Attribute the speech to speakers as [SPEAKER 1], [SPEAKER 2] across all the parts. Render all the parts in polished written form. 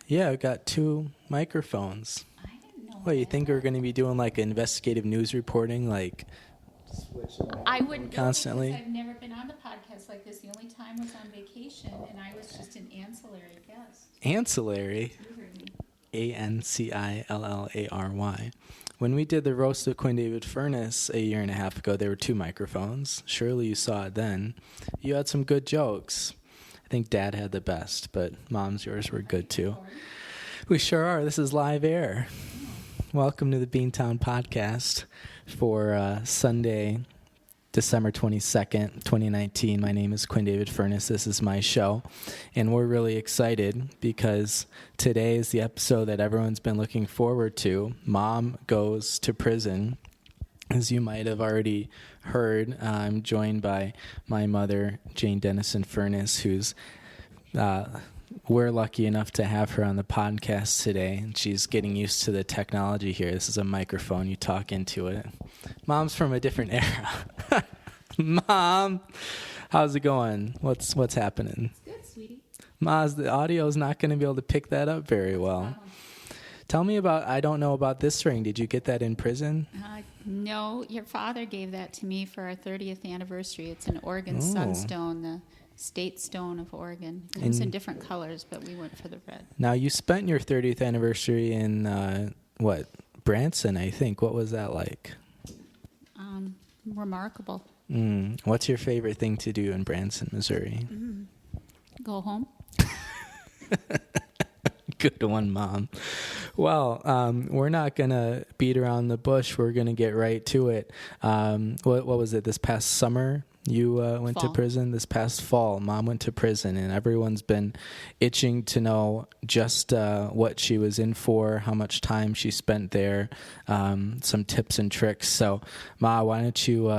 [SPEAKER 1] Yeah, I've got 2 microphones.
[SPEAKER 2] I didn't know
[SPEAKER 1] What, you
[SPEAKER 2] that.
[SPEAKER 1] think we're going to be doing like investigative news reporting, like
[SPEAKER 2] I wouldn't
[SPEAKER 1] constantly?
[SPEAKER 2] know because I've never been on the podcast like this. The only time was on vacation, and I was just an ancillary guest.
[SPEAKER 1] Ancillary?
[SPEAKER 2] You heard me.
[SPEAKER 1] Ancillary. When we did the roast of Quinn David-Furness a year and a half ago, there were 2 microphones. Surely you saw it then. You had some good jokes. I think Dad had the best, but Mom's, yours were good too. We sure are. This is live air. Welcome to the Beantown Podcast for Sunday, December 22nd, 2019. My name is Quinn David-Furness. This is my show, and we're really excited because today is the episode that everyone's been looking forward to. Mom goes to prison. As you might have already heard, I'm joined by my mother, Jane Denison-Furness, who's we're lucky enough to have her on the podcast today, and she's getting used to the technology here. This is a microphone. You talk into it. Mom's from a different era. Mom, how's it going? What's happening?
[SPEAKER 2] It's good, sweetie.
[SPEAKER 1] Maz, the audio's not going to be able to pick that up very well. Tell me I don't know about this ring. Did you get that in prison?
[SPEAKER 2] No, your father gave that to me for our 30th anniversary. It's an Oregon sunstone, the state stone of Oregon. It comes in different colors, but we went for the red.
[SPEAKER 1] Now, you spent your 30th anniversary in, Branson, I think. What was that like?
[SPEAKER 2] Remarkable.
[SPEAKER 1] What's your favorite thing to do in Branson, Missouri?
[SPEAKER 2] Go home.
[SPEAKER 1] Good one, Mom. Well, we're not going to beat around the bush. We're going to get right to it. What was it, this past summer you went to prison? This past fall, Mom went to prison, and everyone's been itching to know just what she was in for, how much time she spent there, some tips and tricks. So, Ma, why don't you,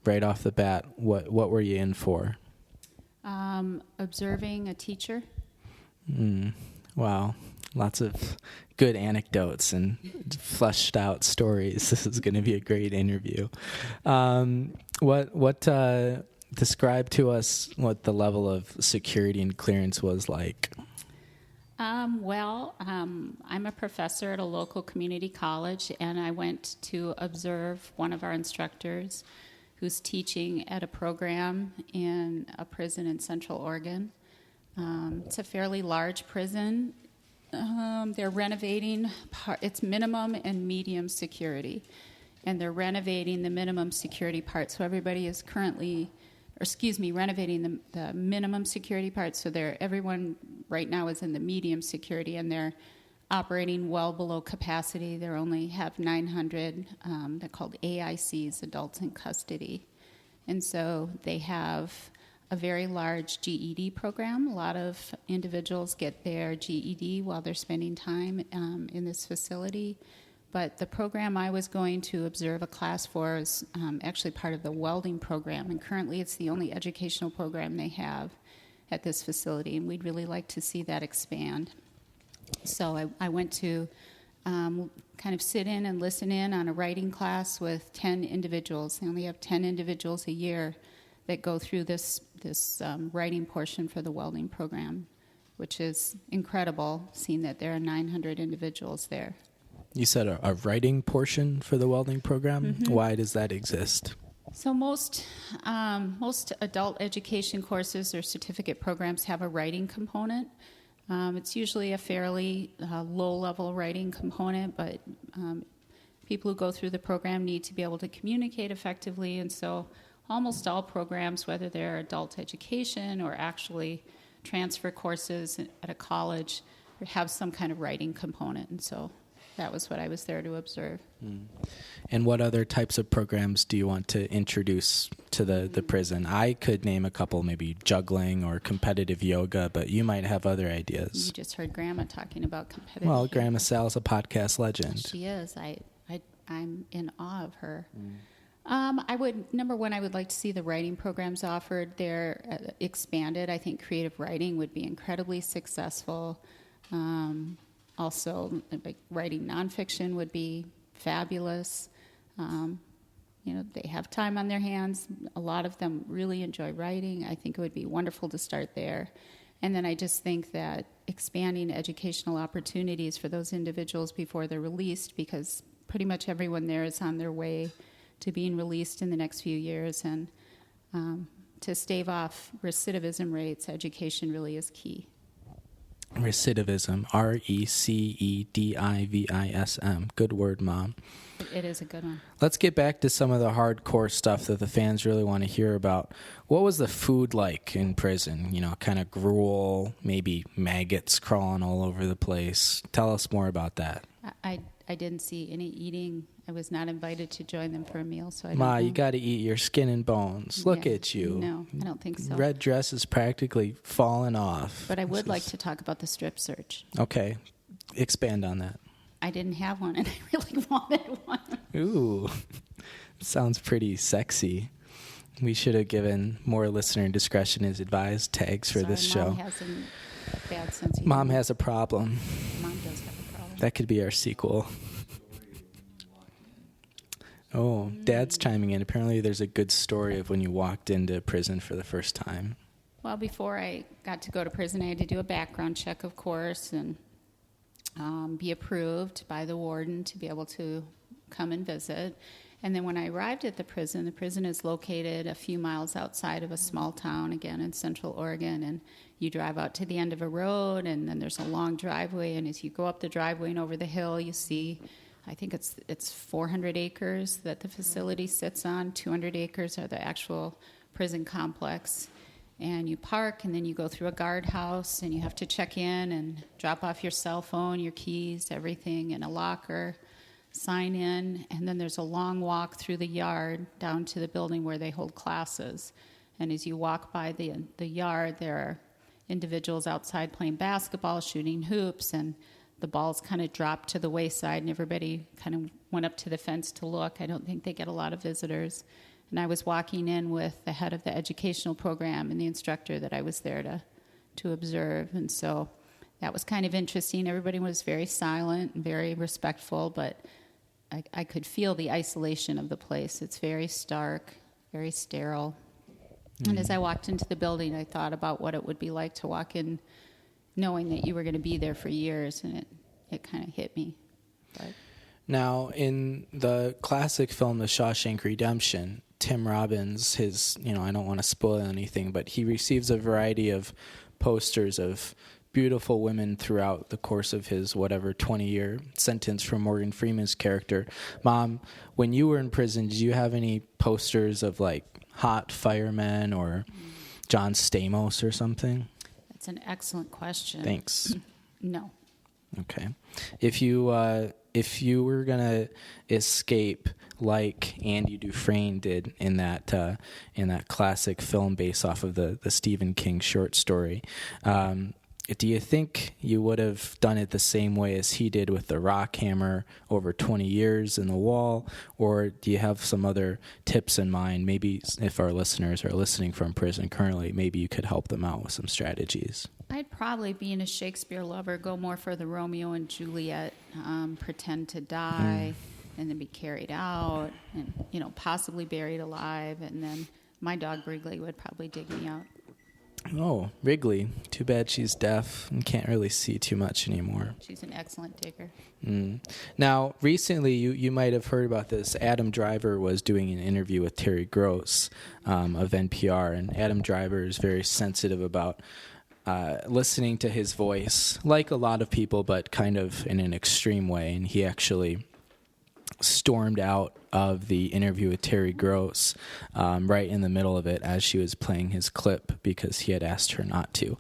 [SPEAKER 1] right off the bat, what were you in for?
[SPEAKER 2] Observing a teacher.
[SPEAKER 1] Wow. Lots of good anecdotes and fleshed out stories. This is going to be a great interview. Describe to us what the level of security and clearance was like.
[SPEAKER 2] I'm a professor at a local community college, and I went to observe one of our instructors who's teaching at a program in a prison in Central Oregon. It's a fairly large prison. They're renovating, it's minimum and medium security, and they're renovating the minimum security part. So everybody is renovating the minimum security part. So everyone right now is in the medium security, and they're operating well below capacity. They only have 900, they're called AICs, adults in custody. And so they have a very large GED program. A lot of individuals get their GED while they're spending time in this facility. But the program I was going to observe a class for is actually part of the welding program, and currently it's the only educational program they have at this facility, and we'd really like to see that expand. So I went to kind of sit in and listen in on a writing class with 10 individuals. They only have 10 individuals a year that go through this writing portion for the welding program, which is incredible, seeing that there are 900 individuals there.
[SPEAKER 1] You said a writing portion for the welding program? Mm-hmm. Why does that exist?
[SPEAKER 2] So most adult education courses or certificate programs have a writing component. It's usually a fairly low-level writing component, but people who go through the program need to be able to communicate effectively, and so almost all programs, whether they're adult education or actually transfer courses at a college, have some kind of writing component. And so that was what I was there to observe.
[SPEAKER 1] And what other types of programs do you want to introduce to the prison? I could name a couple, maybe juggling or competitive yoga, but you might have other ideas.
[SPEAKER 2] You just heard Grandma talking about competitive
[SPEAKER 1] Well,
[SPEAKER 2] yoga.
[SPEAKER 1] Grandma Sal's a podcast legend.
[SPEAKER 2] She is. I'm in awe of her. I would like to see the writing programs offered. They're expanded. I think creative writing would be incredibly successful. Also, like writing nonfiction would be fabulous. They have time on their hands. A lot of them really enjoy writing. I think it would be wonderful to start there. And then I just think that expanding educational opportunities for those individuals before they're released, because pretty much everyone there is on their way to being released in the next few years. And to stave off recidivism rates, education really is key.
[SPEAKER 1] Recidivism, Recedivism. Good word, Mom.
[SPEAKER 2] It is a good one.
[SPEAKER 1] Let's get back to some of the hardcore stuff that the fans really want to hear about. What was the food like in prison? You know, kind of gruel, maybe maggots crawling all over the place. Tell us more about that.
[SPEAKER 2] I didn't see any eating. I was not invited to join them for a meal, so I don't
[SPEAKER 1] Ma,
[SPEAKER 2] know.
[SPEAKER 1] you got to eat your skin and bones. Look at you.
[SPEAKER 2] No, I don't think so.
[SPEAKER 1] Red dress is practically falling off.
[SPEAKER 2] But I would like to talk about the strip search.
[SPEAKER 1] Okay. Expand on that.
[SPEAKER 2] I didn't have one, and I really wanted one.
[SPEAKER 1] Ooh. Sounds pretty sexy. We should have given more listener discretion is advised tags for this show.
[SPEAKER 2] Mom has a bad sense of
[SPEAKER 1] Mom
[SPEAKER 2] humor.
[SPEAKER 1] has a problem.
[SPEAKER 2] Mom does have a problem.
[SPEAKER 1] That could be our sequel. Oh, Dad's chiming in. Apparently there's a good story of when you walked into prison for the first time.
[SPEAKER 2] Well, before I got to go to prison, I had to do a background check, of course, and be approved by the warden to be able to come and visit. And then when I arrived at the prison is located a few miles outside of a small town, again, in Central Oregon, and you drive out to the end of a road, and then there's a long driveway, and as you go up the driveway and over the hill, you see, I think it's 400 acres that the facility sits on. 200 acres are the actual prison complex. And you park, and then you go through a guardhouse, and you have to check in and drop off your cell phone, your keys, everything in a locker, sign in, and then there's a long walk through the yard down to the building where they hold classes. And as you walk by the yard, there are individuals outside playing basketball, shooting hoops, and the balls kind of dropped to the wayside, and everybody kind of went up to the fence to look. I don't think they get a lot of visitors. And I was walking in with the head of the educational program and the instructor that I was there to observe. And so that was kind of interesting. Everybody was very silent and very respectful, but I could feel the isolation of the place. It's very stark, very sterile. Mm-hmm. And as I walked into the building, I thought about what it would be like to walk in knowing that you were going to be there for years, and it kind of hit me. But
[SPEAKER 1] now, in the classic film, The Shawshank Redemption, Tim Robbins, I don't want to spoil anything, but he receives a variety of posters of beautiful women throughout the course of his 20-year sentence from Morgan Freeman's character. Mom, when you were in prison, did you have any posters of like hot firemen or John Stamos or something?
[SPEAKER 2] That's an excellent question.
[SPEAKER 1] Thanks.
[SPEAKER 2] No.
[SPEAKER 1] Okay. If you were gonna escape like Andy Dufresne did in that classic film based off of the Stephen King short story, do you think you would have done it the same way as he did with the rock hammer over 20 years in the wall, or do you have some other tips in mind? Maybe if our listeners are listening from prison currently, maybe you could help them out with some strategies.
[SPEAKER 2] I'd probably, being a Shakespeare lover, go more for the Romeo and Juliet, pretend to die and then be carried out and, possibly buried alive. And then my dog Wrigley would probably dig me out.
[SPEAKER 1] Oh, Wrigley. Too bad she's deaf and can't really see too much anymore.
[SPEAKER 2] She's an excellent digger.
[SPEAKER 1] Now, recently, you might have heard about this. Adam Driver was doing an interview with Terry Gross of NPR, and Adam Driver is very sensitive about listening to his voice, like a lot of people, but kind of in an extreme way. And he actually stormed out of the interview with Terry Gross right in the middle of it as she was playing his clip because he had asked her not to.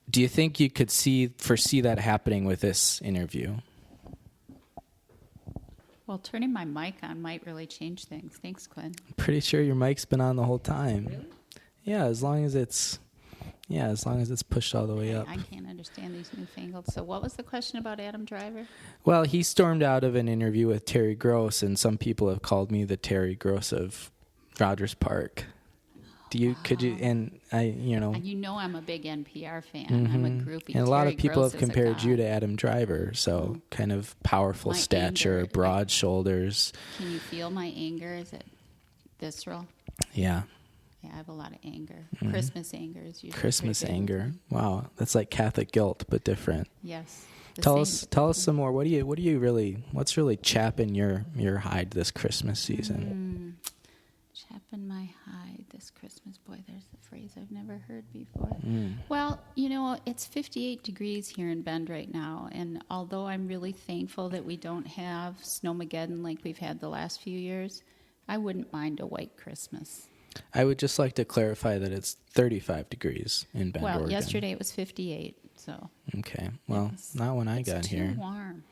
[SPEAKER 1] Do you think you could foresee that happening with this interview?
[SPEAKER 2] Well, turning my mic on might really change things. Thanks, Quinn.
[SPEAKER 1] I'm pretty sure your mic's been on the whole time.
[SPEAKER 2] Really?
[SPEAKER 1] Yeah, as long as it's pushed all the way up.
[SPEAKER 2] I can't understand these newfangled. So what was the question about Adam Driver?
[SPEAKER 1] Well, he stormed out of an interview with Terry Gross, and some people have called me the Terry Gross of Rogers Park. And
[SPEAKER 2] I'm a big NPR fan. I'm a groupie.
[SPEAKER 1] And a lot of people
[SPEAKER 2] Gross
[SPEAKER 1] have compared you
[SPEAKER 2] god.
[SPEAKER 1] to Adam Driver, so kind of powerful
[SPEAKER 2] My
[SPEAKER 1] stature,
[SPEAKER 2] anger,
[SPEAKER 1] broad shoulders.
[SPEAKER 2] Can you feel my anger? Is it visceral?
[SPEAKER 1] Yeah.
[SPEAKER 2] I have a lot of anger. Christmas anger is usually
[SPEAKER 1] Christmas
[SPEAKER 2] pretty big.
[SPEAKER 1] anger. Wow, that's like Catholic guilt, but different.
[SPEAKER 2] Yes.
[SPEAKER 1] Tell us some more. What's really chapping your hide this Christmas season?
[SPEAKER 2] Chapping my hide this Christmas. Boy, there's a phrase I've never heard before.
[SPEAKER 1] Mm.
[SPEAKER 2] Well, it's 58 degrees here in Bend right now, and although I'm really thankful that we don't have Snowmageddon like we've had the last few years, I wouldn't mind a white Christmas.
[SPEAKER 1] I would just like to clarify that it's 35 degrees in Bend, Oregon.
[SPEAKER 2] Yesterday it was 58, so.
[SPEAKER 1] Okay. Well, not when I got here.
[SPEAKER 2] It's too warm.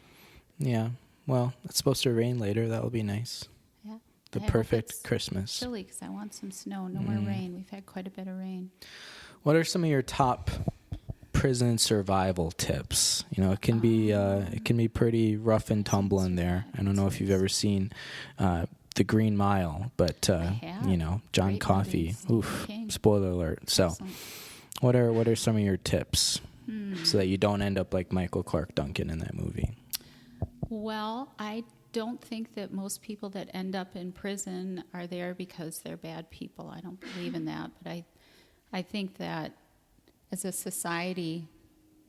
[SPEAKER 1] Yeah. Well, it's supposed to rain later. That will be nice.
[SPEAKER 2] Yeah.
[SPEAKER 1] The
[SPEAKER 2] I hope
[SPEAKER 1] perfect
[SPEAKER 2] it's
[SPEAKER 1] Christmas.
[SPEAKER 2] chilly because I want some snow. No more rain. We've had quite a bit of rain.
[SPEAKER 1] What are some of your top prison survival tips? It can be pretty rough and tumble in there. I don't know if you've ever seen The Green Mile, but John
[SPEAKER 2] Great
[SPEAKER 1] Coffey.
[SPEAKER 2] movie,
[SPEAKER 1] Oof!
[SPEAKER 2] King.
[SPEAKER 1] Spoiler alert. So,
[SPEAKER 2] Excellent.
[SPEAKER 1] what are some of your tips so that you don't end up like Michael Clark Duncan in that movie?
[SPEAKER 2] Well, I don't think that most people that end up in prison are there because they're bad people. I don't believe in that, but I think that as a society,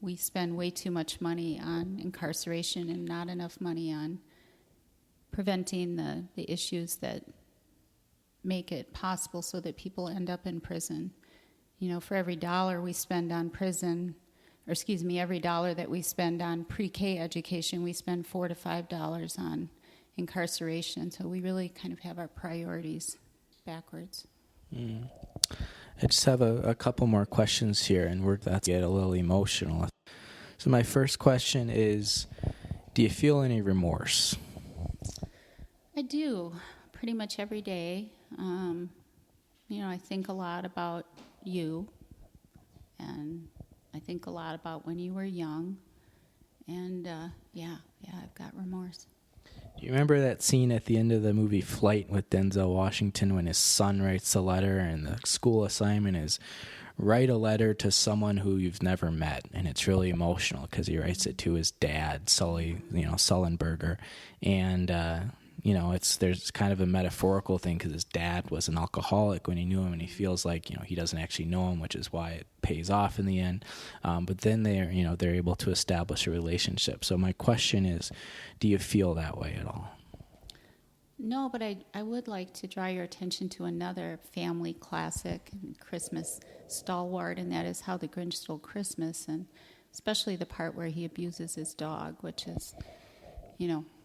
[SPEAKER 2] we spend way too much money on incarceration and not enough money on preventing the issues that make it possible so that people end up in prison. For every dollar we spend on prison, every dollar that we spend on pre-K education, we spend $4 to $5 on incarceration. So we really kind of have our priorities backwards.
[SPEAKER 1] I just have a couple more questions here, and we're about to get a little emotional. So my first question is, do you feel any remorse?
[SPEAKER 2] I do, pretty much every day. I think a lot about you, and I think a lot about when you were young, and I've got remorse.
[SPEAKER 1] Do you remember that scene at the end of the movie Flight with Denzel Washington when his son writes a letter and the school assignment is write a letter to someone who you've never met, and it's really emotional because he writes it to his dad, Sullenberger, and there's kind of a metaphorical thing because his dad was an alcoholic when he knew him, and he feels like he doesn't actually know him, which is why it pays off in the end. But then they're able to establish a relationship. So my question is, do you feel that way at all?
[SPEAKER 2] No, but I would like to draw your attention to another family classic, Christmas stalwart, and that is How the Grinch Stole Christmas, and especially the part where he abuses his dog, which is,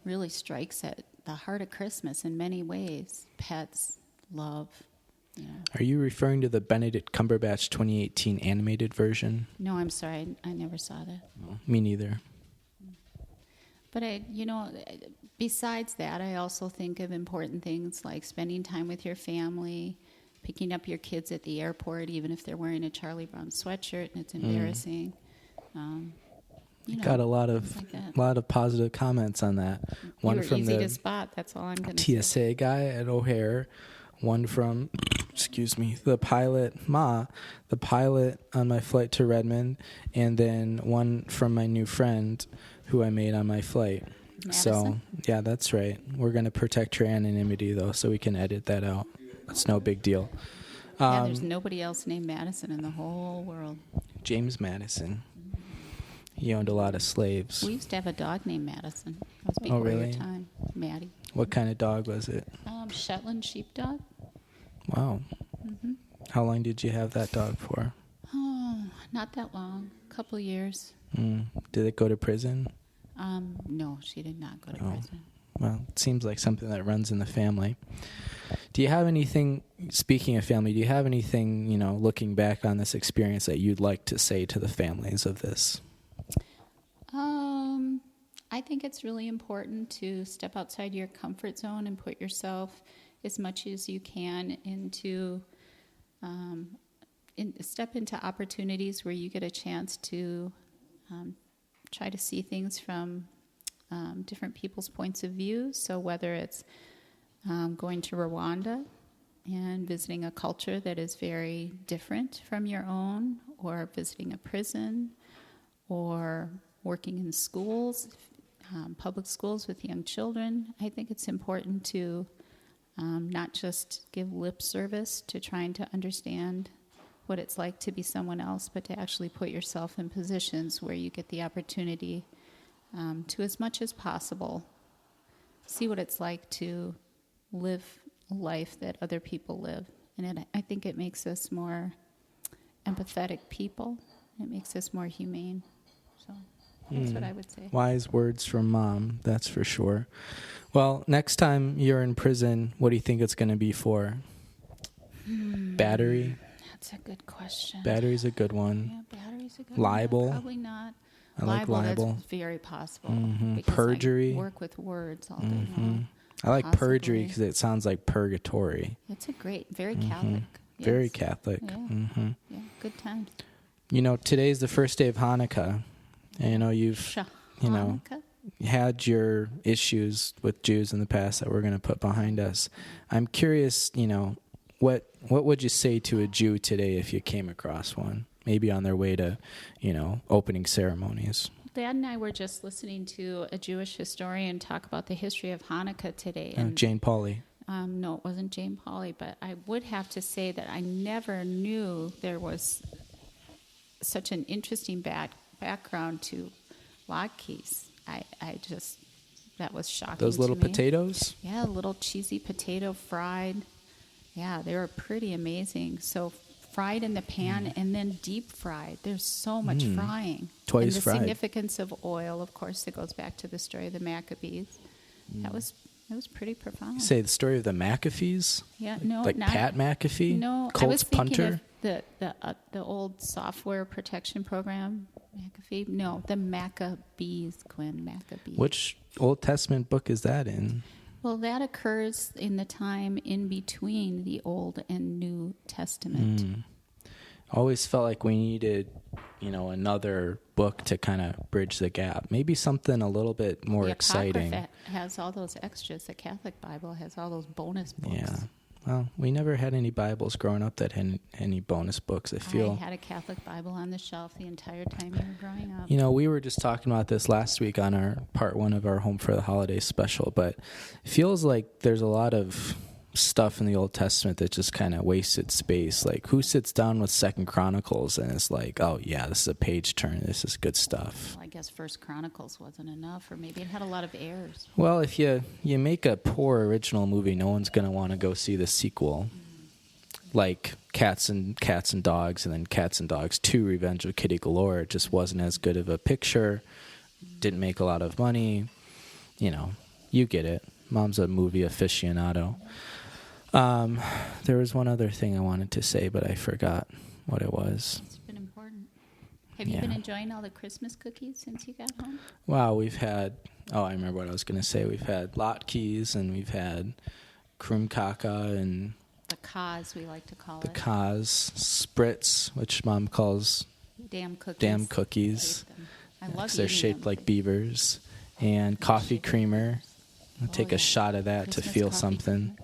[SPEAKER 2] really strikes at the heart of Christmas in many ways. Pets, love.
[SPEAKER 1] Are you referring to the Benedict Cumberbatch 2018 animated version?
[SPEAKER 2] No, I'm sorry. I never saw that.
[SPEAKER 1] No, me neither.
[SPEAKER 2] But besides that, I also think of important things like spending time with your family, picking up your kids at the airport, even if they're wearing a Charlie Brown sweatshirt and it's embarrassing.
[SPEAKER 1] Got a lot of positive comments on that. One from
[SPEAKER 2] easy
[SPEAKER 1] the
[SPEAKER 2] to spot. That's all I'm going to say.
[SPEAKER 1] TSA guy at O'Hare. One from, the pilot on my flight to Redmond, and then one from my new friend who I made on my flight.
[SPEAKER 2] Madison?
[SPEAKER 1] So, yeah, that's right. We're going to protect your anonymity, though, so we can edit that out. It's no big deal.
[SPEAKER 2] There's nobody else named Madison in the whole world.
[SPEAKER 1] James Madison. He owned a lot of slaves.
[SPEAKER 2] We used to have a dog named Madison. That was before your time. Maddie.
[SPEAKER 1] What kind of dog was it?
[SPEAKER 2] Shetland sheepdog.
[SPEAKER 1] Wow.
[SPEAKER 2] Mm-hmm.
[SPEAKER 1] How long did you have that dog for?
[SPEAKER 2] Oh, not that long. A couple of years.
[SPEAKER 1] Did it go to prison?
[SPEAKER 2] No, she did not go to prison.
[SPEAKER 1] Well, it seems like something that runs in the family. Do you have anything, speaking of family, do you have anything, looking back on this experience that you'd like to say to the families of this?
[SPEAKER 2] I think it's really important to step outside your comfort zone and put yourself as much as you can into step into opportunities where you get a chance to try to see things from different people's points of view. So whether it's going to Rwanda and visiting a culture that is very different from your own, or visiting a prison, or working in schools, public schools with young children, I think it's important to not just give lip service to trying to understand what it's like to be someone else, but to actually put yourself in positions where you get the opportunity to, as much as possible, see what it's like to live a life that other people live. And I think it makes us more empathetic people. It makes us more humane. So that's what I would say.
[SPEAKER 1] Wise words from Mom, that's for sure. Well, next time you're in prison, what do you think it's going to be for? Battery?
[SPEAKER 2] That's a good question.
[SPEAKER 1] Battery's a good one.
[SPEAKER 2] Yeah, battery's a good
[SPEAKER 1] libel?
[SPEAKER 2] one. Probably not.
[SPEAKER 1] I like libel.
[SPEAKER 2] That's very possible.
[SPEAKER 1] Mm-hmm. Perjury?
[SPEAKER 2] I work with words all day long.
[SPEAKER 1] I like
[SPEAKER 2] Possibly.
[SPEAKER 1] perjury because it sounds like purgatory.
[SPEAKER 2] It's a great, very Catholic. Yes.
[SPEAKER 1] Very Catholic.
[SPEAKER 2] Yeah. Yeah, good times.
[SPEAKER 1] You know, today's the first day of Hanukkah. And you know, you've, had your issues with Jews in the past that we're going to put behind us. I'm curious, what would you say to a Jew today if you came across one? Maybe on their way to, opening ceremonies.
[SPEAKER 2] Dad and I were just listening to a Jewish historian talk about the history of Hanukkah today. And
[SPEAKER 1] Jane Pauley.
[SPEAKER 2] No, it wasn't Jane Pauley, but I would have to say that I never knew there was such an interesting background to latkes. That was shocking.
[SPEAKER 1] Those little
[SPEAKER 2] to me.
[SPEAKER 1] potatoes?
[SPEAKER 2] Yeah, little cheesy potato fried. Yeah, they were pretty amazing. So fried in the pan and then deep fried. There's so much frying.
[SPEAKER 1] Twice
[SPEAKER 2] and the
[SPEAKER 1] fried.
[SPEAKER 2] Significance of oil, of course, it goes back to the story of the Maccabees. That was pretty profound.
[SPEAKER 1] You say the story of the McAfees?
[SPEAKER 2] Yeah, no,
[SPEAKER 1] like
[SPEAKER 2] not
[SPEAKER 1] Pat McAfee?
[SPEAKER 2] No,
[SPEAKER 1] Colts
[SPEAKER 2] I was thinking
[SPEAKER 1] punter?
[SPEAKER 2] of the old software protection program, McAfee. No, the Maccabees, Quinn, Maccabees.
[SPEAKER 1] Which Old Testament book is that in?
[SPEAKER 2] Well, that occurs in the time in between the Old and New Testament.
[SPEAKER 1] Always felt like we needed, another book to kind of bridge the gap. Maybe something a little bit more exciting.
[SPEAKER 2] The Apocrypha has all those extras. The Catholic Bible has all those bonus books.
[SPEAKER 1] Yeah. Well, we never had any Bibles growing up that had any bonus books, I feel.
[SPEAKER 2] I had a Catholic Bible on the shelf the entire time you were growing up.
[SPEAKER 1] We were just talking about this last week on our part 1 of our Home for the Holidays special, but it feels like there's a lot of stuff in the Old Testament that just kind of wasted space. Like, who sits down with 2nd Chronicles and is like, oh yeah, this is a page turn, this is good stuff.
[SPEAKER 2] Well, I guess 1st Chronicles wasn't enough, or maybe it had a lot of errors.
[SPEAKER 1] Well, if you make a poor original movie, no one's going to want to go see the sequel. Like Cats and Dogs, and then Cats and Dogs 2, Revenge of Kitty Galore. It just wasn't as good of a picture, didn't make a lot of money. You get it. Mom's a movie aficionado. There was one other thing I wanted to say, but I forgot what it was.
[SPEAKER 2] It's been important. Have you been enjoying all the Christmas cookies since you got home?
[SPEAKER 1] Wow, we've had, I remember what I was going to say. We've had latkes, and we've had krumkaka, and
[SPEAKER 2] the Kaz, we like to call
[SPEAKER 1] the
[SPEAKER 2] it.
[SPEAKER 1] Kaz, spritz, which Mom calls
[SPEAKER 2] damn cookies.
[SPEAKER 1] Damn cookies.
[SPEAKER 2] I love
[SPEAKER 1] they're shaped
[SPEAKER 2] them.
[SPEAKER 1] like beavers. And coffee creamer. I'll take a shot of that
[SPEAKER 2] Christmas
[SPEAKER 1] to feel
[SPEAKER 2] coffee
[SPEAKER 1] something.
[SPEAKER 2] creamer.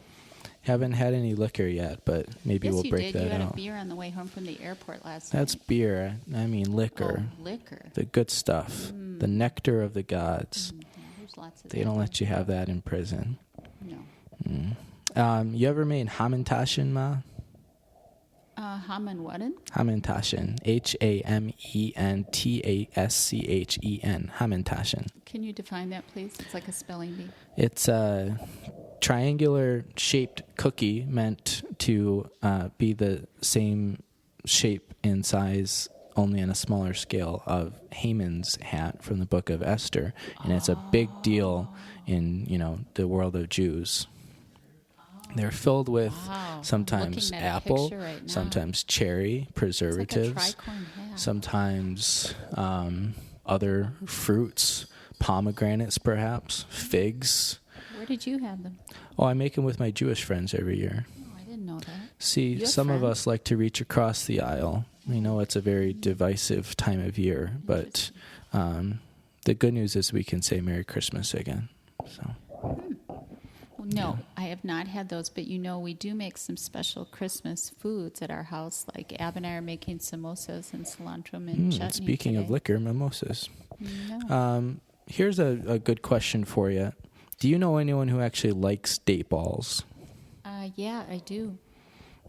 [SPEAKER 1] Haven't had any liquor yet, but maybe we'll break that out.
[SPEAKER 2] Yes, you did. You had a beer on the way home from the airport last night.
[SPEAKER 1] That's beer. I mean liquor.
[SPEAKER 2] Oh, liquor.
[SPEAKER 1] The good stuff. The nectar of the gods.
[SPEAKER 2] Yeah, there's lots of
[SPEAKER 1] They
[SPEAKER 2] that.
[SPEAKER 1] don't let you have that in prison.
[SPEAKER 2] No.
[SPEAKER 1] You ever made Hamantaschen, Ma?
[SPEAKER 2] Haman whatten?
[SPEAKER 1] Hamantaschen. Hamentaschen. Hamantaschen.
[SPEAKER 2] Can you define that, please? It's like a spelling bee.
[SPEAKER 1] It's a triangular shaped cookie meant to be the same shape and size, only on a smaller scale, of Haman's hat from the book of Esther. And it's a big deal in, the world of Jews. They're filled with sometimes apple,
[SPEAKER 2] right
[SPEAKER 1] sometimes cherry, preservatives,
[SPEAKER 2] It's like a tricorn hat.
[SPEAKER 1] sometimes other fruits, pomegranates perhaps, figs.
[SPEAKER 2] Where did you have them?
[SPEAKER 1] Oh, I make them with my Jewish friends every year.
[SPEAKER 2] Oh, I didn't know that.
[SPEAKER 1] See,
[SPEAKER 2] You have
[SPEAKER 1] some of
[SPEAKER 2] friends?
[SPEAKER 1] us like to reach across the aisle. We know it's a very divisive time of year, but the good news is we can say Merry Christmas again. So.
[SPEAKER 2] No, I have not had those, but we do make some special Christmas foods at our house. Like Ab and I are making samosas and cilantro and chutney.
[SPEAKER 1] Speaking of
[SPEAKER 2] today.
[SPEAKER 1] liquor, mimosas.
[SPEAKER 2] No.
[SPEAKER 1] Here's a good question for you. Do you know anyone who actually likes date balls?
[SPEAKER 2] Yeah, I do.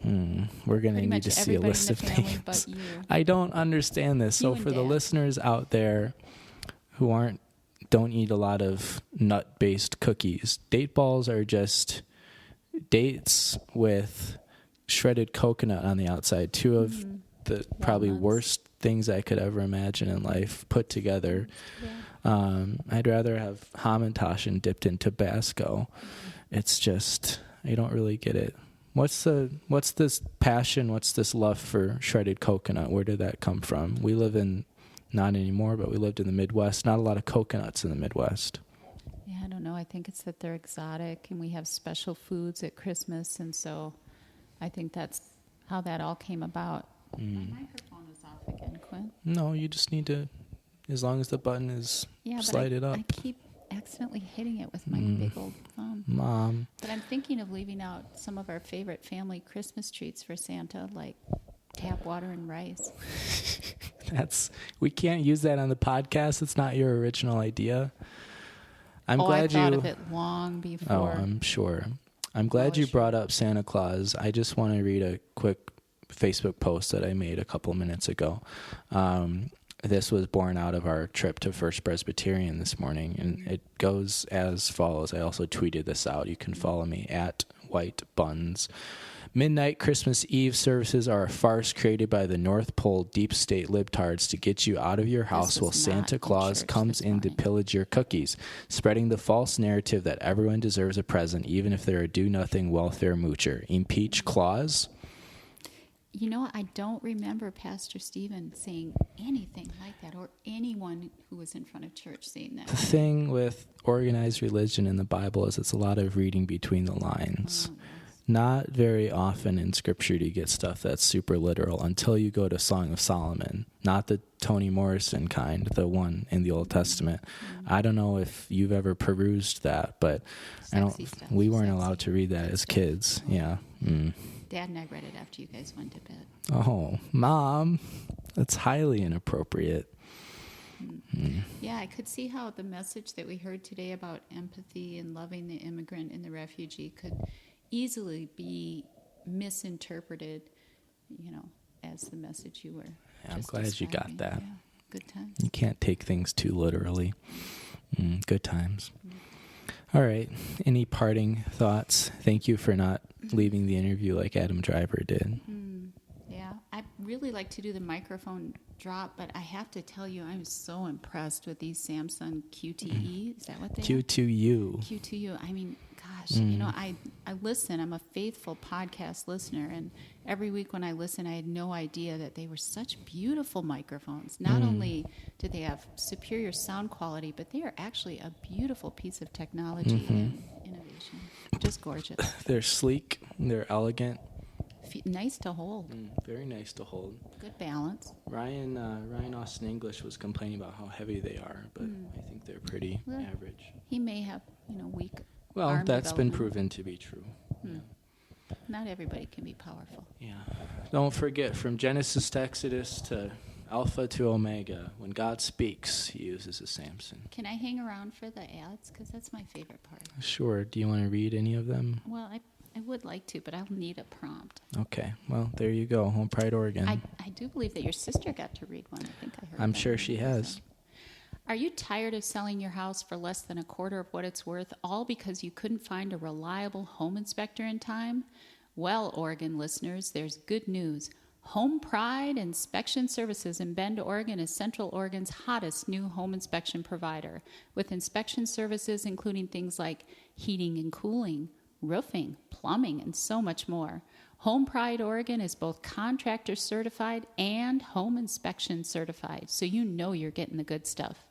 [SPEAKER 1] We're going to need to see a list of names.
[SPEAKER 2] But you.
[SPEAKER 1] I don't understand this. So for the listeners out there who don't eat a lot of nut-based cookies, date balls are just dates with shredded coconut on the outside. Two of the probably worst things I could ever imagine in life put together. Yeah. I'd rather have Hamantaschen dipped in Tabasco. It's just, I don't really get it. What's this passion? What's this love for shredded coconut? Where did that come from? We live in, not anymore, but we lived in the Midwest. Not a lot of coconuts in the Midwest.
[SPEAKER 2] Yeah, I don't know. I think it's that they're exotic and we have special foods at Christmas. And so I think that's how that all came about. My microphone is off again, Quinn.
[SPEAKER 1] No, you just need to, as long as the button is slide it up.
[SPEAKER 2] I keep accidentally hitting it with my big old thumb.
[SPEAKER 1] Mom.
[SPEAKER 2] But I'm thinking of leaving out some of our favorite family Christmas treats for Santa, like tap water and rice.
[SPEAKER 1] We can't use that on the podcast. It's not your original idea. I thought
[SPEAKER 2] of it long before.
[SPEAKER 1] Oh, I'm sure. I'm glad you brought up Santa Claus. I just want to read a quick Facebook post that I made a couple minutes ago. This was born out of our trip to First Presbyterian this morning, and it goes as follows. I also tweeted this out. You can follow me at White Buns. Midnight Christmas Eve services are a farce created by the North Pole deep state libtards to get you out of your house while Santa Claus comes in to pillage your cookies, spreading the false narrative that everyone deserves a present, even if they're a do-nothing welfare moocher. Impeach Claus?
[SPEAKER 2] You know, I don't remember Pastor Stephen saying anything like that, or anyone who was in front of church saying that.
[SPEAKER 1] The thing with organized religion in the Bible is it's a lot of reading between the lines. Oh, yes. Not very often in Scripture do you get stuff that's super literal until you go to Song of Solomon, not the Toni Morrison kind, the one in the Old Testament. I don't know if you've ever perused that, but we weren't allowed to read that as kids. Yeah.
[SPEAKER 2] Dad and I read it after you guys went to bed.
[SPEAKER 1] Oh, Mom, that's highly inappropriate.
[SPEAKER 2] Yeah, I could see how the message that we heard today about empathy and loving the immigrant and the refugee could easily be misinterpreted, as the message you were
[SPEAKER 1] I'm glad you got that.
[SPEAKER 2] Yeah, good times.
[SPEAKER 1] You can't take things too literally. Good times. All right. Any parting thoughts? Thank you for not leaving the interview like Adam Driver did.
[SPEAKER 2] Yeah, I really like to do the microphone drop, but I have to tell you, I'm so impressed with these Samsung QTE. Is that what they are? Q2U. I mean, gosh, I listen. I'm a faithful podcast listener, and every week when I listen, I had no idea that they were such beautiful microphones. Not only do they have superior sound quality, but they are actually a beautiful piece of technology and innovation. Just gorgeous.
[SPEAKER 1] They're sleek. They're elegant.
[SPEAKER 2] Nice to hold.
[SPEAKER 1] Very nice to hold.
[SPEAKER 2] Good balance.
[SPEAKER 1] Ryan Austin English was complaining about how heavy they are, but I think they're pretty average.
[SPEAKER 2] He may have, weak.
[SPEAKER 1] Well, that's been proven to be true. Yeah.
[SPEAKER 2] Not everybody can be powerful.
[SPEAKER 1] Yeah. Don't forget, from Genesis to Exodus to Alpha to Omega, when God speaks, he uses a Samson.
[SPEAKER 2] Can I hang around for the ads? Because that's my favorite part.
[SPEAKER 1] Sure. Do you want to read any of them?
[SPEAKER 2] Well, I would like to, but I'll need a prompt.
[SPEAKER 1] Okay. Well, there you go. Home Pride, Oregon.
[SPEAKER 2] I do believe that your sister got to read one. I think I heard
[SPEAKER 1] I'm sure she has.
[SPEAKER 2] Are you tired of selling your house for less than a quarter of what it's worth, all because you couldn't find a reliable home inspector in time? Well, Oregon listeners, there's good news. Home Pride Inspection Services in Bend, Oregon is Central Oregon's hottest new home inspection provider, with inspection services including things like heating and cooling, roofing, plumbing, and so much more. Home Pride Oregon is both contractor certified and home inspection certified, so you know you're getting the good stuff.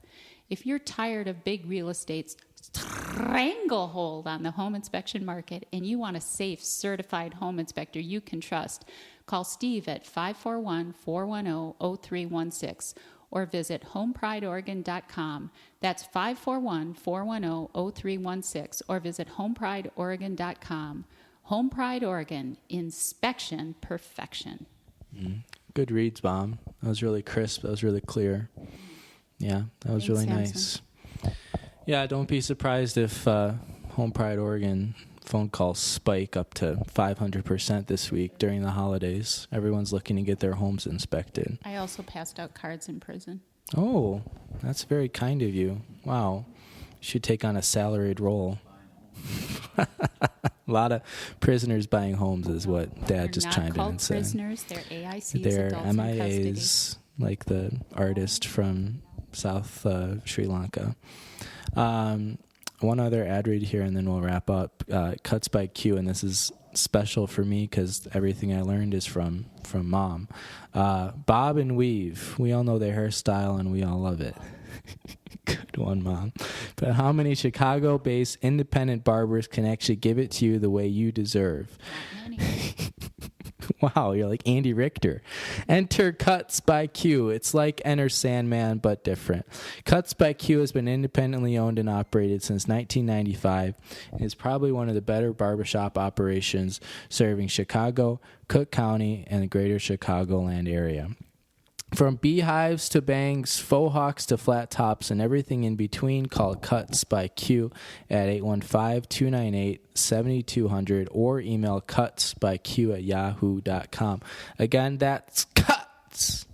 [SPEAKER 2] If you're tired of big real estate's stranglehold on the home inspection market and you want a safe, certified home inspector you can trust, call Steve at 541-410-0316 or visit homeprideoregon.com. That's 541-410-0316 or visit homeprideoregon.com. Home Pride Oregon, inspection perfection.
[SPEAKER 1] Good reads, Mom. That was really crisp. That was really clear. Yeah, that was really nice. Yeah, don't be surprised if Home Pride Oregon phone calls spike up to 500% this week during the holidays. Everyone's looking to get their homes inspected.
[SPEAKER 2] I also passed out cards in prison.
[SPEAKER 1] Oh, that's very kind of you. Wow. You should take on a salaried role. A lot of prisoners buying homes is what Dad just chimed in and said.
[SPEAKER 2] Prisoners, they're AICs,
[SPEAKER 1] they're
[SPEAKER 2] adults
[SPEAKER 1] MIAs,
[SPEAKER 2] in custody.
[SPEAKER 1] like the artist from South Sri Lanka. One other ad read here, and then we'll wrap up. Cuts by Q, and this is special for me because everything I learned is from Mom. Bob and weave. We all know their hairstyle, and we all love it. Good one, Mom. But how many Chicago-based independent barbers can actually give it to you the way you deserve?
[SPEAKER 2] Not many.
[SPEAKER 1] Wow, you're like Andy Richter. Enter Cuts by Q. It's like Enter Sandman, but different. Cuts by Q has been independently owned and operated since 1995 and is probably one of the better barbershop operations serving Chicago, Cook County, and the greater Chicagoland area. From beehives to bangs, faux hawks to flat tops, and everything in between, call Cuts by Q at 815-298-7200 or email cutsbyq@yahoo.com. Again, that's Cuts.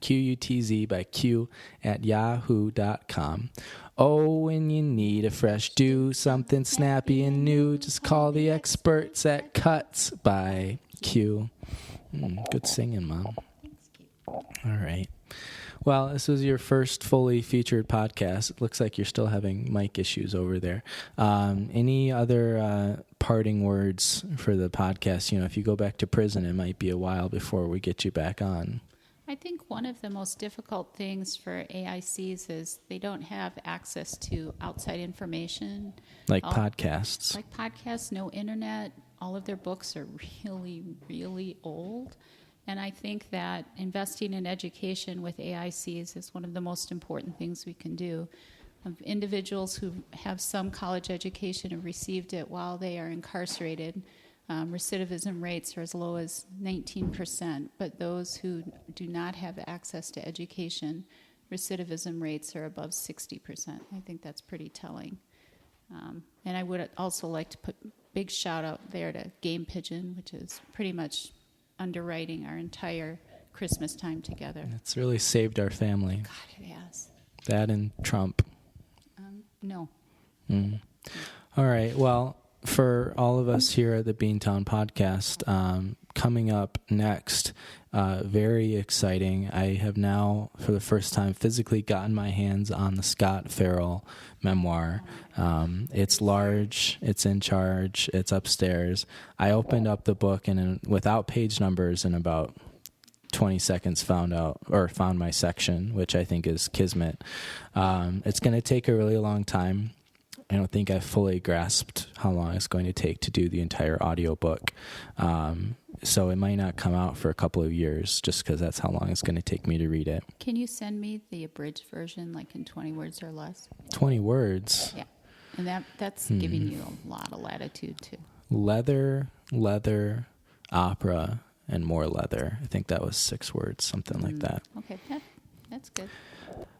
[SPEAKER 1] QUTZ by Q at yahoo.com. Oh, when you need a fresh do, something snappy and new, just call the experts at Cuts by Q. Good singing, Mom. All right. Well, this was your first fully featured podcast. It looks like you're still having mic issues over there. Any other parting words for the podcast? You know, if you go back to prison, it might be a while before we get you back on.
[SPEAKER 2] I think one of the most difficult things for AICs is they don't have access to outside information.
[SPEAKER 1] Like podcasts.
[SPEAKER 2] Like podcasts, no internet. All of their books are really, really old. And I think that investing in education with AICs is one of the most important things we can do. Of individuals who have some college education and received it while they are incarcerated, recidivism rates are as low as 19%, but those who do not have access to education, recidivism rates are above 60%. I think that's pretty telling. And I would also like to put a big shout out there to Game Pigeon, which is pretty much underwriting our entire Christmas time together.
[SPEAKER 1] It's really saved our family.
[SPEAKER 2] God, it has.
[SPEAKER 1] That and Trump.
[SPEAKER 2] No.
[SPEAKER 1] All right. Well, for all of us here at the Beantown Podcast, coming up next, very exciting. I have now, for the first time, physically gotten my hands on the Scott Farrell memoir. It's large, it's in charge, it's upstairs. I opened up the book and without page numbers in about 20 seconds found my section, which I think is kismet. It's going to take a really long time. I don't think I fully grasped how long it's going to take to do the entire audiobook. So it might not come out for a couple of years just because that's how long it's going to take me to read it.
[SPEAKER 2] Can you send me the abridged version, like in 20 words or less?
[SPEAKER 1] 20 words?
[SPEAKER 2] Yeah. And that's giving you a lot of latitude, too.
[SPEAKER 1] Leather, opera, and more leather. I think that was 6 words, something like that.
[SPEAKER 2] Okay, that's good.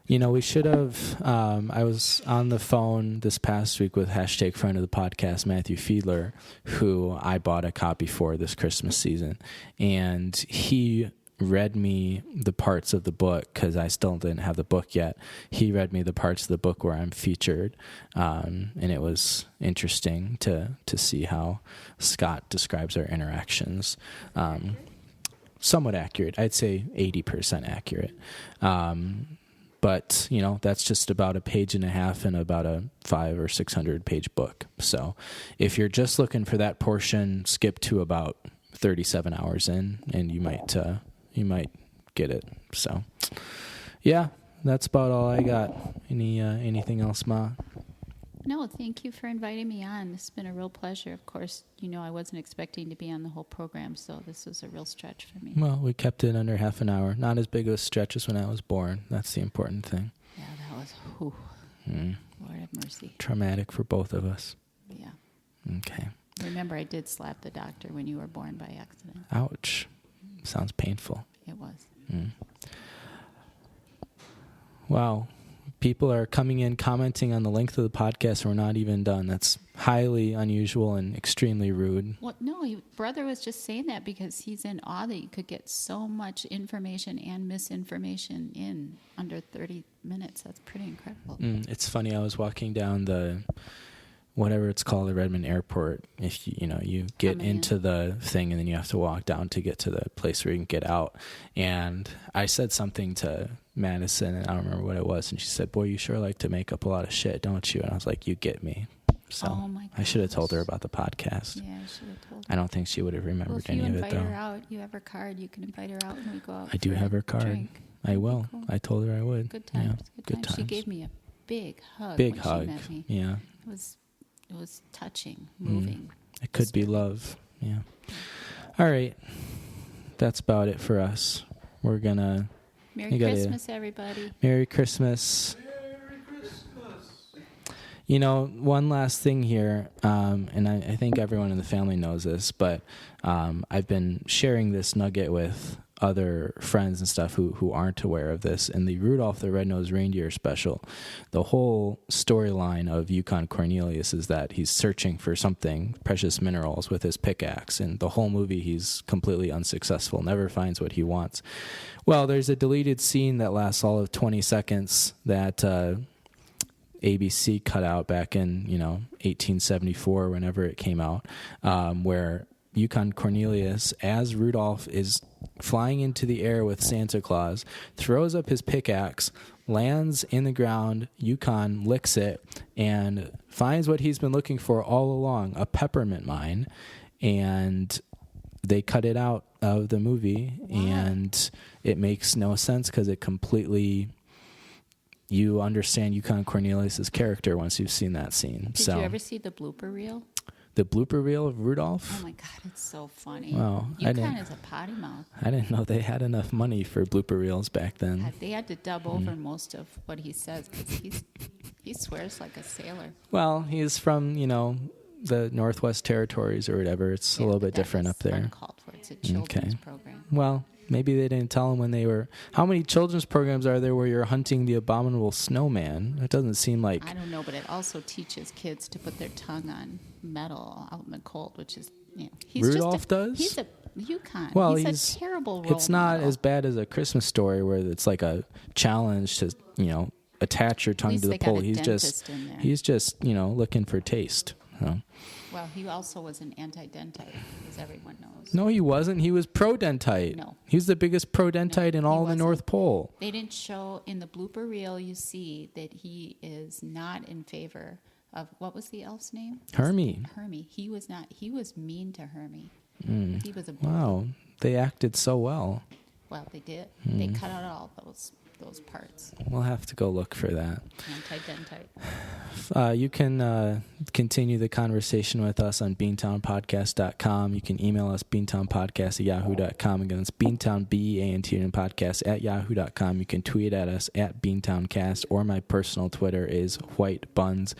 [SPEAKER 1] You know, we should have, I was on the phone this past week with hashtag friend of the podcast, Matthew Fiedler, who I bought a copy for this Christmas season. And he read me the parts of the book, because I still didn't have the book yet. He read me the parts of the book where I'm featured. And it was interesting to see how Scott describes our interactions. Somewhat accurate. I'd say 80% accurate. But, you know, that's just about a page and a half in about a 500 or 600 page book. So if you're just looking for that portion, skip to about 37 hours in and you might get it. So yeah, that's about all I got. Anything else, Ma?
[SPEAKER 2] No, thank you for inviting me on. It's been a real pleasure. Of course, you know, I wasn't expecting to be on the whole program, so this was a real stretch for me.
[SPEAKER 1] Well, we kept it under half an hour. Not as big of a stretch as when I was born. That's the important thing.
[SPEAKER 2] Yeah, that was, Lord have mercy.
[SPEAKER 1] Traumatic for both of us.
[SPEAKER 2] Yeah.
[SPEAKER 1] Okay.
[SPEAKER 2] Remember, I did slap the doctor when you were born by accident.
[SPEAKER 1] Ouch. Sounds painful.
[SPEAKER 2] It was.
[SPEAKER 1] Wow. People are coming in, commenting on the length of the podcast, and we're not even done. That's highly unusual and extremely rude.
[SPEAKER 2] Well, no, brother was just saying that because he's in awe that you could get so much information and misinformation in under 30 minutes. That's pretty incredible.
[SPEAKER 1] It's funny. I was walking down the, whatever it's called, the Redmond Airport. If you get into the thing and then you have to walk down to get to the place where you can get out. And I said something to Madison, and I don't remember what it was. And she said, "Boy, you sure like to make up a lot of shit, don't you?" And I was like, "You get me." So I should have told her about the podcast.
[SPEAKER 2] Yeah, I should have told her.
[SPEAKER 1] I don't think she would have remembered any of it, though.
[SPEAKER 2] If you invite her out, you have her card, you can invite her out and we go out.
[SPEAKER 1] I do have her card.
[SPEAKER 2] Drink.
[SPEAKER 1] I will.
[SPEAKER 2] Cool.
[SPEAKER 1] I told her I would.
[SPEAKER 2] Good times.
[SPEAKER 1] Yeah,
[SPEAKER 2] good times. She gave me a big hug
[SPEAKER 1] Big
[SPEAKER 2] when
[SPEAKER 1] hug.
[SPEAKER 2] she met me.
[SPEAKER 1] Yeah.
[SPEAKER 2] It was touching, moving.
[SPEAKER 1] It could be love. Yeah. All right. That's about it for us. We're going to...
[SPEAKER 2] Merry Christmas, everybody.
[SPEAKER 1] Merry Christmas.
[SPEAKER 3] Merry Christmas.
[SPEAKER 1] One last thing here, and I think everyone in the family knows this, but I've been sharing this nugget with other friends and stuff who aren't aware of this. In the Rudolph the Red-Nosed Reindeer special, the whole storyline of Yukon Cornelius is that he's searching for something, precious minerals, with his pickaxe, and the whole movie he's completely unsuccessful, never finds what he wants. Well, there's a deleted scene that lasts all of 20 seconds that ABC cut out back in 1874, whenever it came out, where Yukon Cornelius, as Rudolph is flying into the air with Santa Claus, throws up his pickaxe, lands in the ground, Yukon licks it, and finds what he's been looking for all along, a peppermint mine, and they cut it out of the movie. Wow. And it makes no sense because it completely... You understand Yukon Cornelius' character once you've seen that scene.
[SPEAKER 2] Did you ever see the blooper reel?
[SPEAKER 1] The blooper reel of Rudolph?
[SPEAKER 2] Oh my God, it's so funny.
[SPEAKER 1] Wow.
[SPEAKER 2] Yukon is a potty mouth.
[SPEAKER 1] I didn't know they had enough money for blooper reels back then.
[SPEAKER 2] God, they had to dub over most of what he says because he swears like a sailor.
[SPEAKER 1] Well, he's from, the Northwest Territories or whatever. It's a little bit different up there.
[SPEAKER 2] Uncalled for. It's a children's program.
[SPEAKER 1] Well, maybe they didn't tell him when they were... How many children's programs are there where you're hunting the abominable snowman? It doesn't seem like...
[SPEAKER 2] I don't know, but it also teaches kids to put their tongue on metal out in the cold, which is...
[SPEAKER 1] Rudolph does?
[SPEAKER 2] He's a Yukon.
[SPEAKER 1] Well,
[SPEAKER 2] he's a terrible role
[SPEAKER 1] It's not
[SPEAKER 2] model.
[SPEAKER 1] as bad as A Christmas Story where it's like a challenge to, attach your tongue to the pole. He's just looking for taste. So.
[SPEAKER 2] Well, he also was an anti-dentite, as everyone knows.
[SPEAKER 1] No, he wasn't. He was pro-dentite.
[SPEAKER 2] No.
[SPEAKER 1] He's the biggest pro-dentite in all the North Pole.
[SPEAKER 2] They didn't show in the blooper reel. You see that he is not in favor of what was the elf's name?
[SPEAKER 1] Hermie.
[SPEAKER 2] He was not. He was mean to Hermie. He was a bully.
[SPEAKER 1] Wow, they acted so well.
[SPEAKER 2] Well, they did. They cut out all those parts.
[SPEAKER 1] We'll have to go look for that.
[SPEAKER 2] Anti-dentite.
[SPEAKER 1] You can continue the conversation with us on beantownpodcast.com. You can email us beantownpodcast@yahoo.com. Again, it's beantown, BEANT, podcast @yahoo.com. You can tweet at us at beantowncast, or my personal Twitter is whitebuns.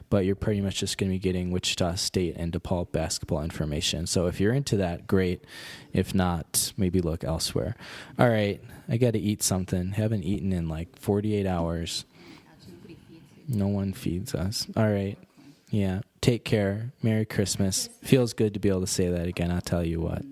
[SPEAKER 1] But you're pretty much just going to be getting Wichita State and DePaul basketball information. So if you're into that, great. If not, maybe look elsewhere. All right, I got to eat something. Haven't eaten in like 48 hours. No one feeds us. All right. Yeah. Take care. Merry Christmas. Feels good to be able to say that again. I'll tell you what.